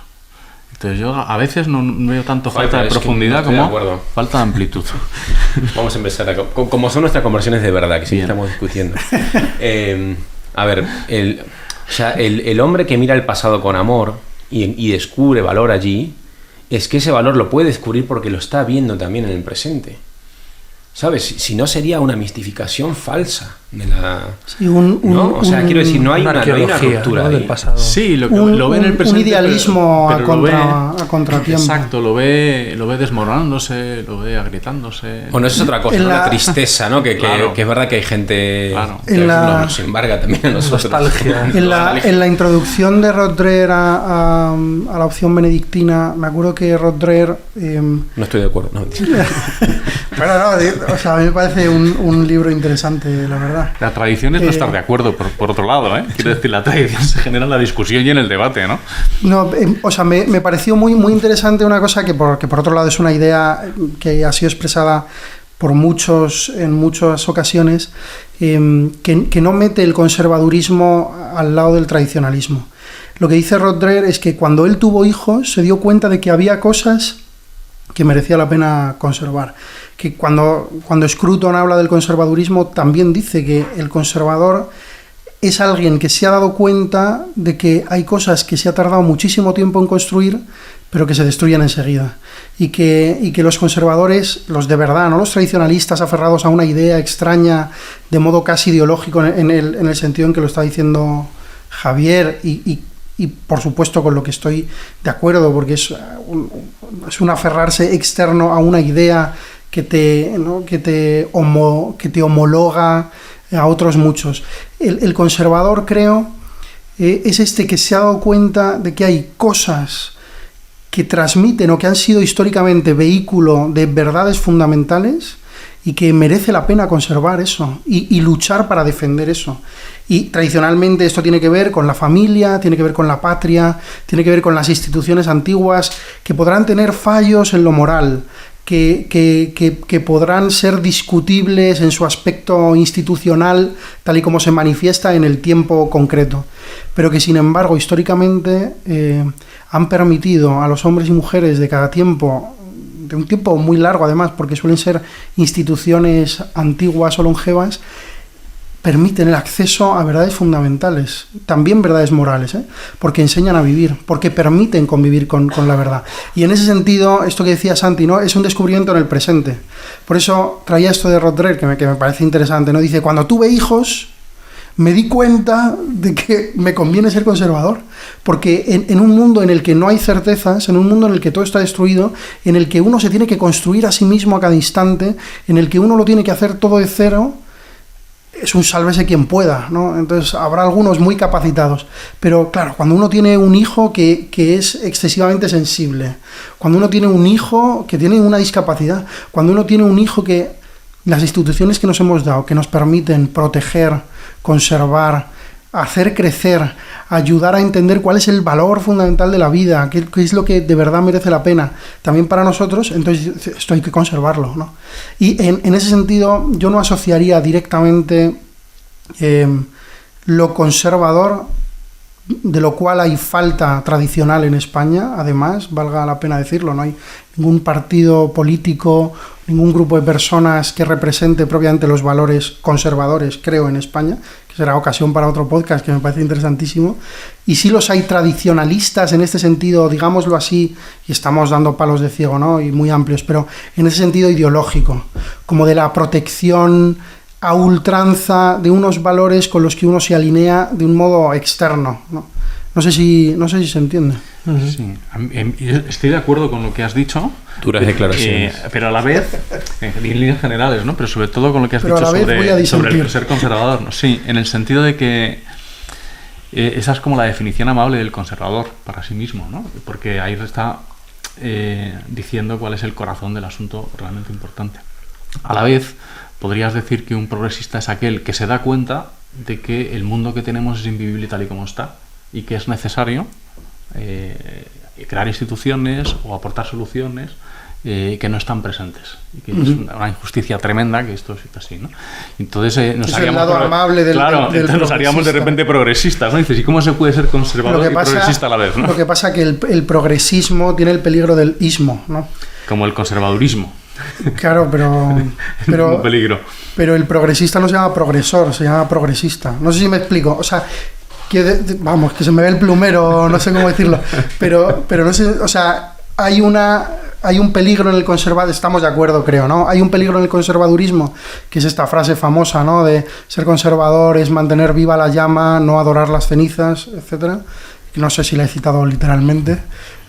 Entonces yo a veces no veo tanto falta de profundidad como falta de amplitud. Vamos a empezar como son nuestras conversiones de verdad, que sí estamos discutiendo. A ver, el hombre que mira el pasado con amor y descubre valor allí, es que ese valor lo puede descubrir porque lo está viendo también en el presente. ¿Sabes? Si no, sería una mistificación falsa de la... Sí, ¿no? O sea, quiero decir, no hay una ruptura, ¿no? Del pasado. Sí, lo ve en el presente. Un idealismo a contratiempo. Exacto, lo ve desmoronándose, lo ve agrietándose. Bueno, eso es otra cosa, una tristeza, ¿no? Claro. Que es verdad que hay gente que nos embarga también a nosotros. Nostalgia. En la introducción de Rod Dreher a la opción benedictina, me acuerdo que Rod Dreher... No estoy de acuerdo, no. Bueno, no, o sea, a mí me parece un libro interesante, la verdad. La tradición es no estar de acuerdo, por otro lado, ¿eh? Quiero decir, la tradición se genera en la discusión y en el debate, ¿no? No, o sea, me pareció muy, muy interesante una cosa que por otro lado es una idea que ha sido expresada por muchos en muchas ocasiones, que no mete el conservadurismo al lado del tradicionalismo. Lo que dice Rod Dreher es que cuando él tuvo hijos se dio cuenta de que había cosas que merecía la pena conservar. Que cuando Scruton habla del conservadurismo, también dice que el conservador es alguien que se ha dado cuenta de que hay cosas que se ha tardado muchísimo tiempo en construir, pero que se destruyen enseguida. Y que los conservadores, los de verdad, no los tradicionalistas aferrados a una idea extraña, de modo casi ideológico en el sentido en que lo está diciendo Javier, y por supuesto con lo que estoy de acuerdo, porque es un aferrarse externo a una idea que te homologa a otros muchos. El conservador, creo, es este que se ha dado cuenta de que hay cosas que transmiten o que han sido históricamente vehículo de verdades fundamentales y que merece la pena conservar eso y luchar para defender eso. Y tradicionalmente esto tiene que ver con la familia, tiene que ver con la patria, tiene que ver con las instituciones antiguas, que podrán tener fallos en lo moral, que podrán ser discutibles en su aspecto institucional, tal y como se manifiesta en el tiempo concreto, pero que sin embargo históricamente han permitido a los hombres y mujeres de cada tiempo, de un tiempo muy largo además, porque suelen ser instituciones antiguas o longevas, permiten el acceso a verdades fundamentales, también verdades morales, porque enseñan a vivir, porque permiten convivir con la verdad. Y en ese sentido, esto que decía Santi, ¿no?, es un descubrimiento en el presente. Por eso traía esto de Rothschild, que me parece interesante, ¿no? Dice, cuando tuve hijos, me di cuenta de que me conviene ser conservador, porque en un mundo en el que no hay certezas, en un mundo en el que todo está destruido, en el que uno se tiene que construir a sí mismo a cada instante, en el que uno lo tiene que hacer todo de cero, es un sálvese quien pueda, ¿no? Entonces habrá algunos muy capacitados, pero claro, cuando uno tiene un hijo que es excesivamente sensible, cuando uno tiene un hijo que tiene una discapacidad, cuando uno tiene un hijo que las instituciones que nos hemos dado, que nos permiten proteger, conservar, hacer crecer, ayudar a entender cuál es el valor fundamental de la vida, qué es lo que de verdad merece la pena, también para nosotros, entonces esto hay que conservarlo, ¿no? Y en ese sentido yo no asociaría directamente lo conservador, de lo cual hay falta tradicional en España, además, valga la pena decirlo, no hay ningún partido político, ningún grupo de personas que represente propiamente los valores conservadores, creo, en España, que será ocasión para otro podcast que me parece interesantísimo, y sí los hay tradicionalistas en este sentido, digámoslo así, y estamos dando palos de ciego, ¿no?, y muy amplios, pero en ese sentido ideológico, como de la protección a ultranza de unos valores con los que uno se alinea de un modo externo, ¿no? No sé si se entiende. Sí, yo estoy de acuerdo con lo que has dicho. Duras declaraciones. Pero a la vez, en líneas generales, ¿no? Pero sobre todo con lo que has pero dicho sobre el ser conservador, ¿no? Sí, en el sentido de que esa es como la definición amable del conservador para sí mismo, ¿no? Porque ahí está diciendo cuál es el corazón del asunto realmente importante. A la vez, podrías decir que un progresista es aquel que se da cuenta de que el mundo que tenemos es invivible tal y como está y que es necesario crear instituciones o aportar soluciones que no están presentes y que es una injusticia tremenda que esto es así, ¿no? Entonces nos haríamos, el lado amable del entonces nos haríamos de repente progresistas, ¿no? Dices, ¿y cómo se puede ser conservador y progresista a la vez, ¿no? Lo que pasa es que el progresismo tiene el peligro del ismo, ¿no? Como el conservadurismo. Claro, pero un peligro. Pero el progresista no se llama progresor, se llama progresista. No sé si me explico. O sea, vamos, que se me ve el plumero, no sé cómo decirlo. Pero no sé, o sea, hay un peligro en el conservadurismo, estamos de acuerdo, creo, ¿no? Hay un peligro en el conservadurismo, que es esta frase famosa, ¿no? De ser conservador es mantener viva la llama, no adorar las cenizas, etcétera. No sé si la he citado literalmente.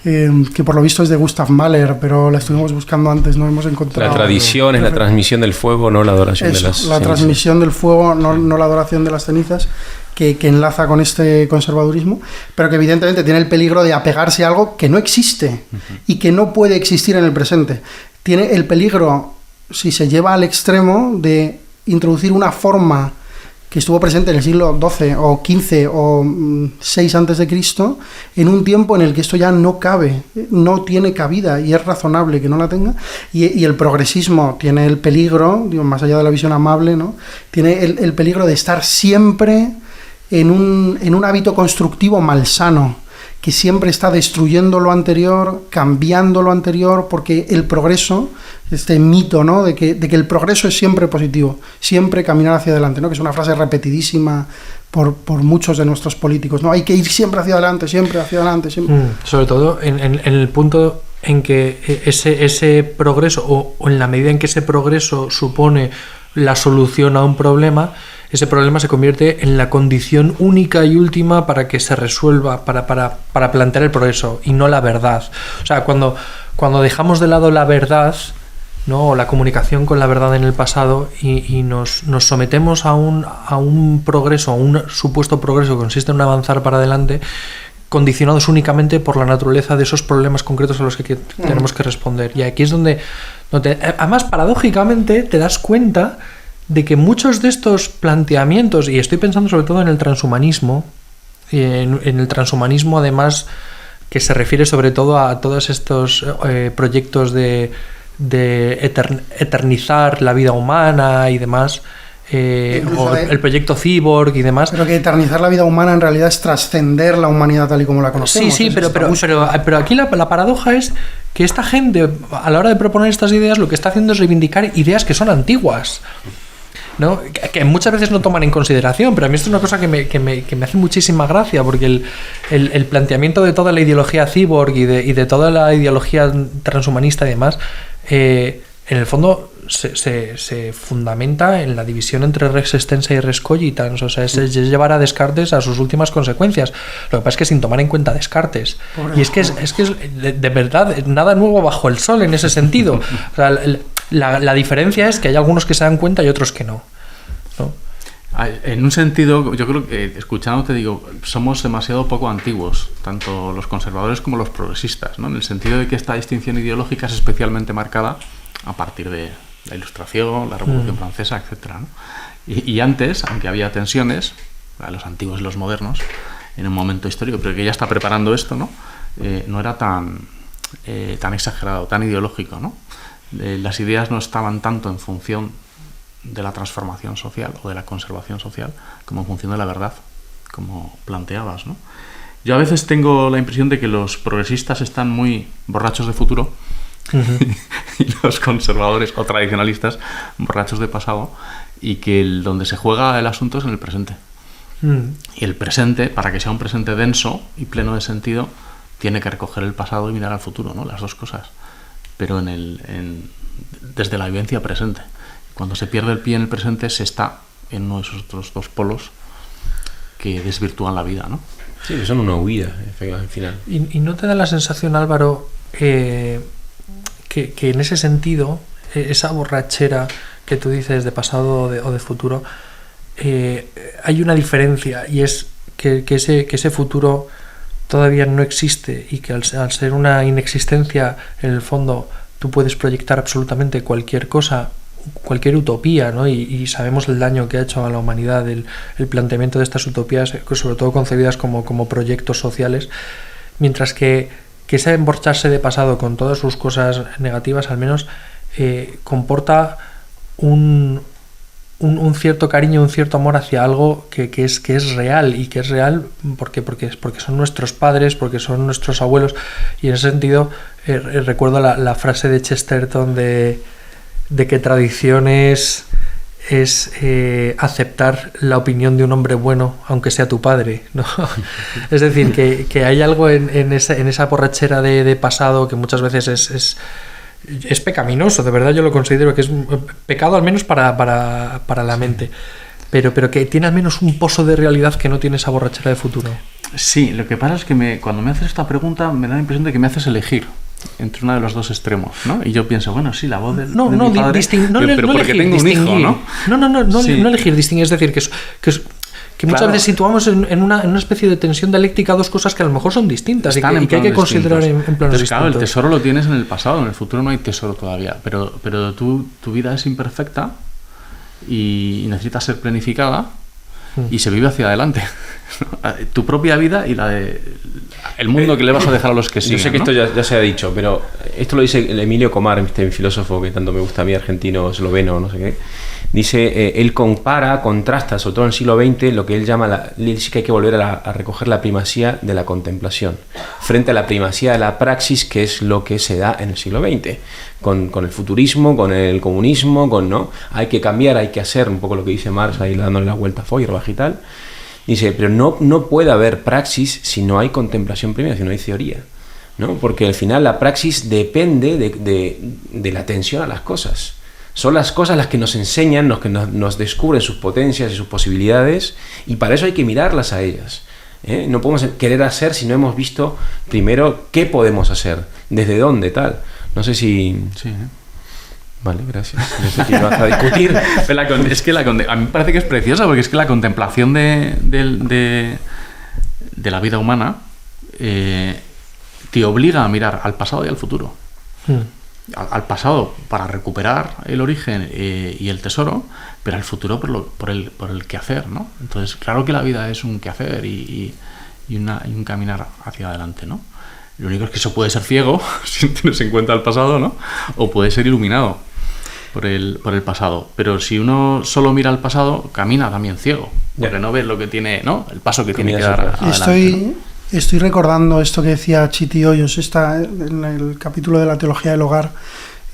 Que por lo visto es de Gustav Mahler, pero la estuvimos buscando antes, no hemos encontrado. La tradición es la transmisión del fuego, no la adoración de las cenizas. La transmisión del fuego, no la adoración de las cenizas, que enlaza con este conservadurismo, pero que evidentemente tiene el peligro de apegarse a algo que no existe y que no puede existir en el presente. Tiene el peligro, si se lleva al extremo, de introducir una forma que estuvo presente en el siglo XII o XV o VI antes de Cristo, en un tiempo en el que esto ya no cabe, no tiene cabida y es razonable que no la tenga, y el progresismo tiene el peligro, digo, más allá de la visión amable, ¿no? Tiene el peligro de estar siempre en un hábito constructivo malsano, que siempre está destruyendo lo anterior, cambiando lo anterior, porque el progreso, este mito, ¿no?, de que el progreso es siempre positivo, siempre caminar hacia adelante, ¿no?, que es una frase repetidísima por muchos de nuestros políticos, ¿no? Hay que ir siempre hacia adelante, siempre hacia adelante, siempre. Sobre todo en el punto en que ese progreso, o en la medida en que ese progreso supone la solución a un problema, ese problema se convierte en la condición única y última para que se resuelva, para plantear el progreso, y no la verdad. O sea, cuando dejamos de lado la verdad, ¿no?, o la comunicación con la verdad en el pasado, y nos sometemos a un progreso, a un supuesto progreso que consiste en avanzar para adelante, condicionados únicamente por la naturaleza de esos problemas concretos a los que tenemos que responder. Y aquí es donde además, paradójicamente, te das cuenta de que muchos de estos planteamientos, y estoy pensando sobre todo en el transhumanismo, en el transhumanismo además que se refiere sobre todo a todos estos proyectos de eternizar la vida humana y demás, o el proyecto Cyborg y demás. Pero que eternizar la vida humana en realidad es trascender la humanidad tal y como la conocemos. Sí, pero aquí la paradoja es que esta gente, a la hora de proponer estas ideas, lo que está haciendo es reivindicar ideas que son antiguas, ¿no? Que muchas veces no toman en consideración, pero a mí esto es una cosa que me hace muchísima gracia, porque el planteamiento de toda la ideología cyborg y de toda la ideología transhumanista y demás, en el fondo se fundamenta en la división entre res extensa y res cogitans, o sea, es llevar a Descartes a sus últimas consecuencias. Lo que pasa es que sin tomar en cuenta Descartes. Y es que de verdad nada nuevo bajo el sol en ese sentido. O sea, la diferencia es que hay algunos que se dan cuenta y otros que no. En un sentido, yo creo que, escuchándote, digo, somos demasiado poco antiguos, tanto los conservadores como los progresistas, ¿no? En el sentido de que esta distinción ideológica es especialmente marcada a partir de la Ilustración, la Revolución Francesa, etcétera, ¿no? Y antes, aunque había tensiones, los antiguos y los modernos, en un momento histórico, pero que ya está preparando esto, ¿no? No era tan exagerado, tan ideológico, ¿no? Las ideas no estaban tanto en función de la transformación social o de la conservación social como en función de la verdad, como planteabas, ¿no? Yo a veces tengo la impresión de que los progresistas están muy borrachos de futuro y los conservadores o tradicionalistas borrachos de pasado, y que donde se juega el asunto es en el presente. Y el presente, para que sea un presente denso y pleno de sentido, tiene que recoger el pasado y mirar al futuro, ¿no? Las dos cosas, pero desde la vivencia presente. Cuando se pierde el pie en el presente, se está en uno de esos otros dos polos que desvirtúan la vida, ¿no? Sí, que son una huida, al final. ¿Y no te da la sensación, Álvaro, que en ese sentido, esa borrachera que tú dices de pasado o de futuro, hay una diferencia, y es que ese futuro todavía no existe, y que al ser una inexistencia, en el fondo, tú puedes proyectar absolutamente cualquier cosa, cualquier utopía, ¿no? Y sabemos el daño que ha hecho a la humanidad el planteamiento de estas utopías, sobre todo concebidas como proyectos sociales, mientras que ese emborracharse de pasado con todas sus cosas negativas, al menos comporta un cierto cariño, un cierto amor hacia algo que es real, y que es real porque son nuestros padres, porque son nuestros abuelos. Y en ese sentido recuerdo la frase de Chesterton de que tradición es aceptar la opinión de un hombre bueno, aunque sea tu padre, ¿no? Es decir, que hay algo en esa borrachera de pasado que muchas veces es pecaminoso, de verdad yo lo considero que es un pecado, al menos para la mente, pero que tiene al menos un pozo de realidad que no tiene esa borrachera de futuro. Sí, lo que pasa es que cuando me haces esta pregunta me da la impresión de que me haces elegir entre uno de los dos extremos, ¿no? Y yo pienso, bueno, sí, la voz de mi padre, pero porque tengo un hijo, ¿no? No elegir, distinguir, es decir, que muchas veces situamos en una especie de tensión dialéctica dos cosas que a lo mejor son distintas y que hay que considerar en planos distintos. Claro, el tesoro lo tienes en el pasado, en el futuro no hay tesoro todavía, pero tu vida es imperfecta y necesita ser planificada y se vive hacia adelante. Tu propia vida y la de el mundo que le vas a dejar a los que siguen. Yo sé que esto ya se ha dicho, pero esto lo dice el Emilio Comar, este filósofo que tanto me gusta a mí, argentino, esloveno, no sé qué. Dice, él contrasta, sobre todo en el siglo XX, lo que él llama, dice que hay que volver a recoger la primacía de la contemplación, frente a la primacía de la praxis, que es lo que se da en el siglo XX, con el futurismo, con el comunismo, ¿no? Hay que cambiar, hay que hacer, un poco lo que dice Marx, ahí dándole la vuelta a Feuerbach y tal. Dice, pero no puede haber praxis si no hay contemplación primera, si no hay teoría, ¿no? Porque al final la praxis depende de la atención a las cosas. Son las cosas las que nos enseñan, los que nos descubren sus potencias y sus posibilidades, y para eso hay que mirarlas a ellas. No podemos querer hacer si no hemos visto primero qué podemos hacer, desde dónde, tal. No sé si... Sí, Vale, gracias. No sé si vas a discutir. Es que a mí me parece que es preciosa, porque es que la contemplación de la vida humana te obliga a mirar al pasado y al futuro. Al pasado para recuperar el origen y el tesoro, pero al futuro por el quehacer, ¿no? Entonces, claro que la vida es un quehacer y un caminar hacia adelante, ¿no? Lo único es que eso puede ser ciego, si tienes en cuenta el pasado, ¿no? O puede ser iluminado por el pasado. Pero si uno solo mira al pasado, camina también ciego, porque no ve lo que tiene, ¿no? El paso que tiene que dar adelante. Estoy recordando esto que decía Chiti Hoyos, en el capítulo de la teología del hogar,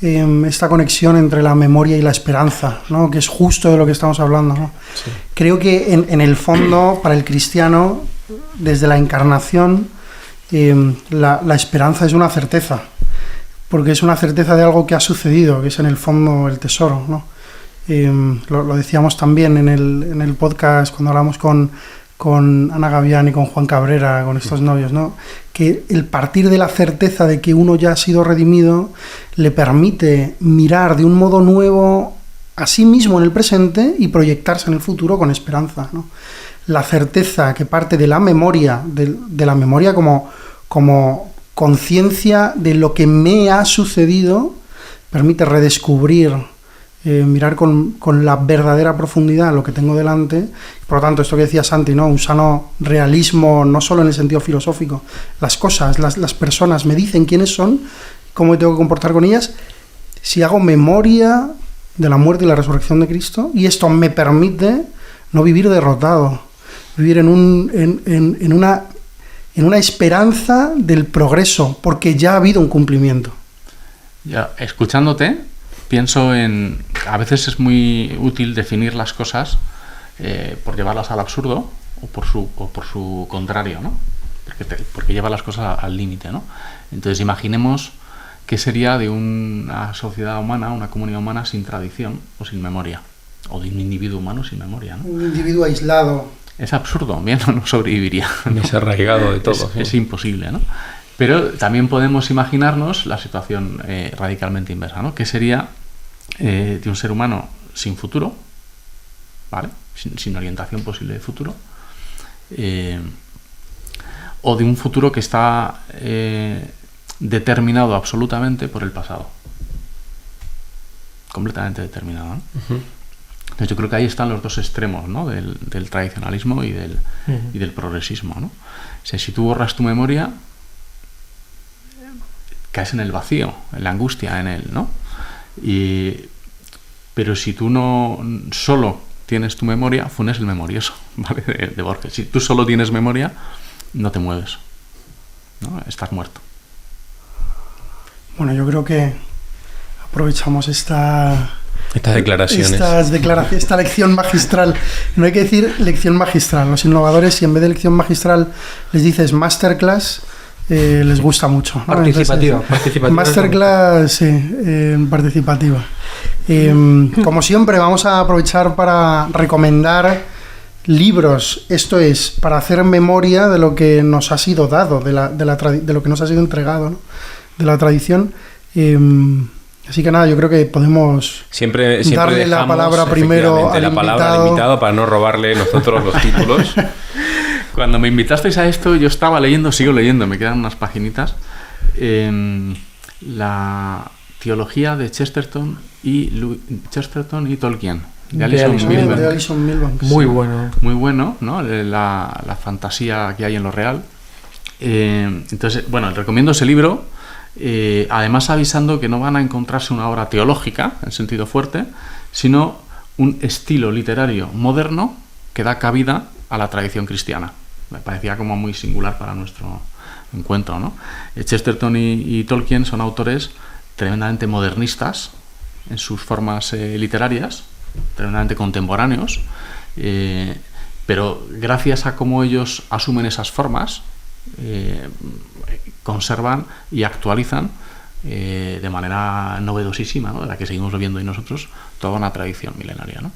esta conexión entre la memoria y la esperanza, ¿no? Que es justo de lo que estamos hablando, ¿no? Sí. Creo que en el fondo, para el cristiano, desde la encarnación, la esperanza es una certeza, porque es una certeza de algo que ha sucedido, que es en el fondo el tesoro, ¿no? Lo decíamos también en el podcast cuando hablamos con Ana Gavián y con Juan Cabrera, con estos novios, ¿no? Que el partir de la certeza de que uno ya ha sido redimido le permite mirar de un modo nuevo a sí mismo en el presente y proyectarse en el futuro con esperanza, ¿no? La certeza que parte de la memoria, de la memoria como conciencia de lo que me ha sucedido, permite redescubrir, mirar con la verdadera profundidad lo que tengo delante. Por lo tanto, esto que decía Santi, ¿no? Un sano realismo, no solo en el sentido filosófico. Las cosas, las personas me dicen quiénes son, cómo me tengo que comportar con ellas, si hago memoria de la muerte y la resurrección de Cristo, y esto me permite no vivir derrotado, vivir en una esperanza del progreso, porque ya ha habido un cumplimiento. Ya, escuchándote, pienso en... A veces es muy útil definir las cosas por llevarlas al absurdo o por su contrario, ¿no? Porque lleva las cosas al límite, ¿no? Entonces imaginemos qué sería de una sociedad humana, una comunidad humana sin tradición o sin memoria, o de un individuo humano sin memoria, ¿no? Un individuo aislado. Es absurdo, bien, no sobreviviría, ¿no? Es arraigado de todo. Es imposible, ¿no? Pero también podemos imaginarnos la situación radicalmente inversa, ¿no? Que sería de un ser humano sin futuro, ¿vale? Sin orientación posible de futuro, o de un futuro que está determinado absolutamente por el pasado. Completamente determinado, ¿no? Uh-huh. Entonces yo creo que ahí están los dos extremos, ¿no? Del tradicionalismo y del progresismo, ¿no? O sea, si tú borras tu memoria, caes en el vacío, en la angustia, ¿no? Pero si tú no solo tienes tu memoria, Funes el memorioso, ¿vale? De Borges. Si tú solo tienes memoria, no te mueves, ¿no? Estás muerto. Bueno, yo creo que aprovechamos estas declaraciones, esta lección magistral. No hay que decir lección magistral. Los innovadores, si en vez de lección magistral les dices masterclass, les gusta mucho, ¿no? Participativa. Masterclass, sí, participativa. Como siempre, vamos a aprovechar para recomendar libros. Esto es, para hacer memoria de lo que nos ha sido dado, de lo que nos ha sido entregado, ¿no? De la tradición. Así que nada, yo creo que podemos siempre darle la palabra primero al invitado para no robarle nosotros los títulos. Cuando me invitasteis a esto, yo estaba leyendo, sigo leyendo, me quedan unas paginitas, la teología de Chesterton y Tolkien, de Alison Milbank. Muy bueno. Muy bueno, ¿no? La fantasía que hay en lo real. Entonces, bueno, recomiendo ese libro. Además avisando que no van a encontrarse una obra teológica en sentido fuerte, sino un estilo literario moderno que da cabida a la tradición cristiana. Me parecía como muy singular para nuestro encuentro, ¿no? Chesterton y Tolkien son autores tremendamente modernistas en sus formas literarias, tremendamente contemporáneos, pero gracias a cómo ellos asumen esas formas, conservan y actualizan de manera novedosísima, ¿no? De la que seguimos viviendo hoy nosotros, toda una tradición milenaria, ¿no?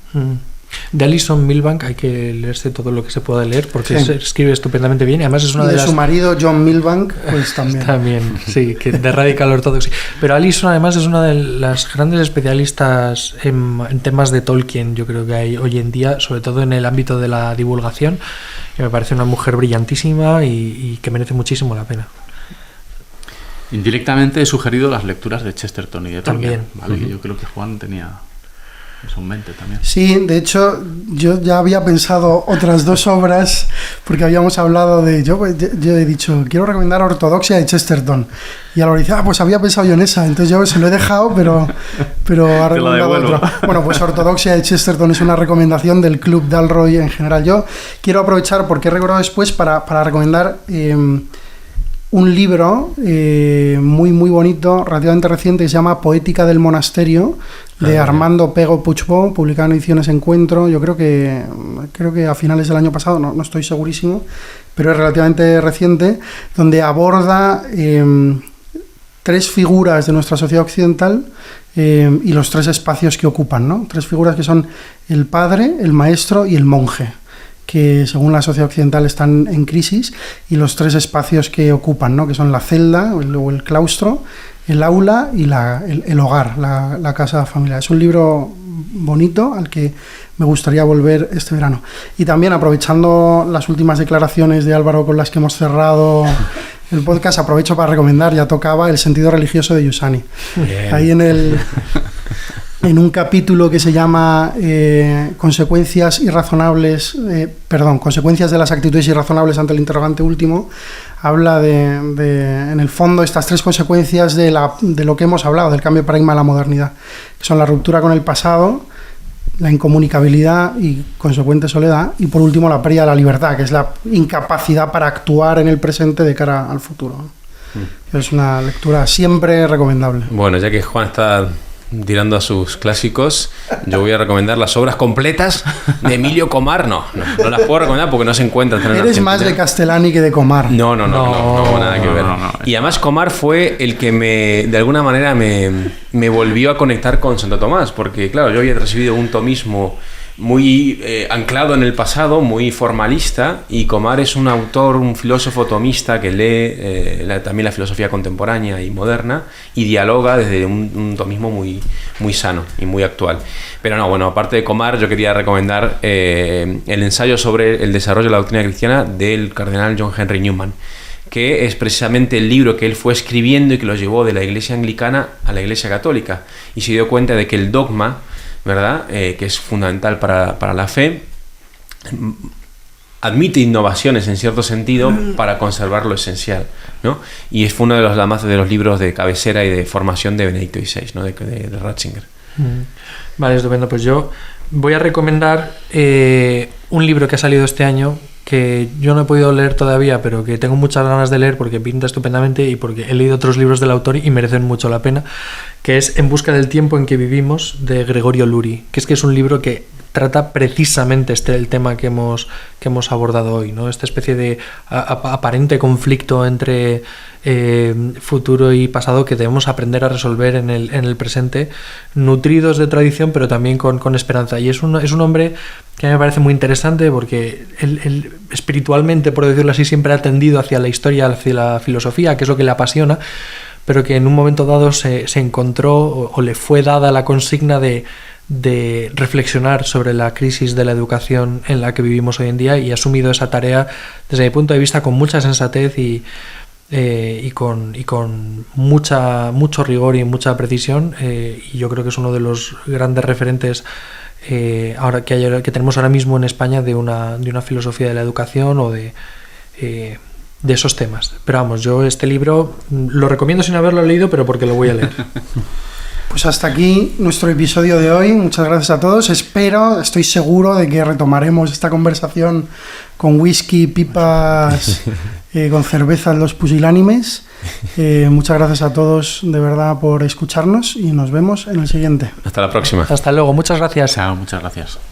De Alison Milbank hay que leerse todo lo que se pueda leer porque sí. Escribe estupendamente bien y además es una de las... su marido John Milbank pues también sí, que de Radical Orthodoxy, pero Alison además es una de las grandes especialistas en temas de Tolkien, yo creo que hay hoy en día, sobre todo en el ámbito de la divulgación, que me parece una mujer brillantísima y que merece muchísimo la pena. Indirectamente he sugerido las lecturas de Chesterton y de Tolkien, también. ¿vale? Uh-huh. Yo creo que Juan tenía... Es un mente también. Sí, de hecho, yo ya había pensado otras 2 obras, porque habíamos hablado de... Yo he dicho, quiero recomendar Ortodoxia de Chesterton. Y Álvaro dice, pues había pensado yo en esa. Entonces yo se lo he dejado, pero ha recomendado otra. Bueno, pues Ortodoxia de Chesterton es una recomendación del Club Dalroy en general. Yo quiero aprovechar, porque he recordado después, para recomendar... un libro muy muy bonito, relativamente reciente, que se llama Poética del Monasterio, de Armando Pego Puigbó, publicado en Ediciones Encuentro. Yo creo que a finales del año pasado, no estoy segurísimo, pero es relativamente reciente, donde aborda 3 figuras de nuestra sociedad occidental y los 3 espacios que ocupan, ¿no? 3 figuras que son el padre, el maestro y el monje, que según la sociedad occidental están en crisis, y los 3 espacios que ocupan, ¿no? Que son la celda o el claustro, el aula y el hogar, la casa familiar. Es un libro bonito al que me gustaría volver este verano. Y también, aprovechando las últimas declaraciones de Álvaro con las que hemos cerrado el podcast, aprovecho para recomendar, ya tocaba, El sentido religioso de Giussani. Bien. Ahí en un capítulo que se llama consecuencias de las actitudes irrazonables ante el interrogante último, habla en el fondo, estas 3 consecuencias de lo que hemos hablado, del cambio de paradigma de la modernidad, que son la ruptura con el pasado, la incomunicabilidad y consecuente soledad, y por último la pérdida de la libertad, que es la incapacidad para actuar en el presente de cara al futuro. Es una lectura siempre recomendable. Bueno, ya que Juan está tirando a sus clásicos, yo voy a recomendar las obras completas de Emilio Comar. No las puedo recomendar porque no se encuentran. Eres más de Castellani que de Comar. No, nada que ver. No. Y además Comar fue el que de alguna manera me volvió a conectar con Santo Tomás, porque claro, yo había recibido un tomismo muy anclado en el pasado, muy formalista, y Comar es un autor, un filósofo tomista que lee también la filosofía contemporánea y moderna, y dialoga desde un tomismo muy, muy sano y muy actual. Pero aparte de Comar, yo quería recomendar el ensayo sobre el desarrollo de la doctrina cristiana del cardenal John Henry Newman, que es precisamente el libro que él fue escribiendo y que lo llevó de la iglesia anglicana a la iglesia católica, y se dio cuenta de que el dogma, ¿verdad? Que es fundamental para la fe, admite innovaciones en cierto sentido para conservar lo esencial, ¿no? Y fue uno de los libros de cabecera y de formación de Benedicto XVI, ¿no? de Ratzinger. Vale, estupendo. Pues yo voy a recomendar un libro que ha salido este año, que yo no he podido leer todavía, pero que tengo muchas ganas de leer porque pinta estupendamente y porque he leído otros libros del autor y merecen mucho la pena, que es En busca del tiempo en que vivimos, de Gregorio Luri, que es un libro que trata precisamente el tema que hemos abordado hoy, ¿no? Esta especie de aparente conflicto entre futuro y pasado que debemos aprender a resolver en el presente, nutridos de tradición pero también con esperanza. Y es un hombre que a mí me parece muy interesante porque él espiritualmente, por decirlo así, siempre ha tendido hacia la historia, hacia la filosofía, que es lo que le apasiona, pero que en un momento dado se encontró o le fue dada la consigna de reflexionar sobre la crisis de la educación en la que vivimos hoy en día, y ha asumido esa tarea desde mi punto de vista con mucha sensatez y con mucho rigor y mucha precisión, y yo creo que es uno de los grandes referentes ahora que tenemos ahora mismo en España de una filosofía de la educación o de esos temas. Pero vamos, yo este libro lo recomiendo sin haberlo leído, pero porque lo voy a leer. Pues hasta aquí nuestro episodio de hoy. Muchas gracias a todos. Estoy seguro de que retomaremos esta conversación con whisky, pipas, con cervezas, los pusilánimes. Muchas gracias a todos de verdad por escucharnos y nos vemos en el siguiente. Hasta la próxima. Hasta luego. Muchas gracias. Chao, muchas gracias.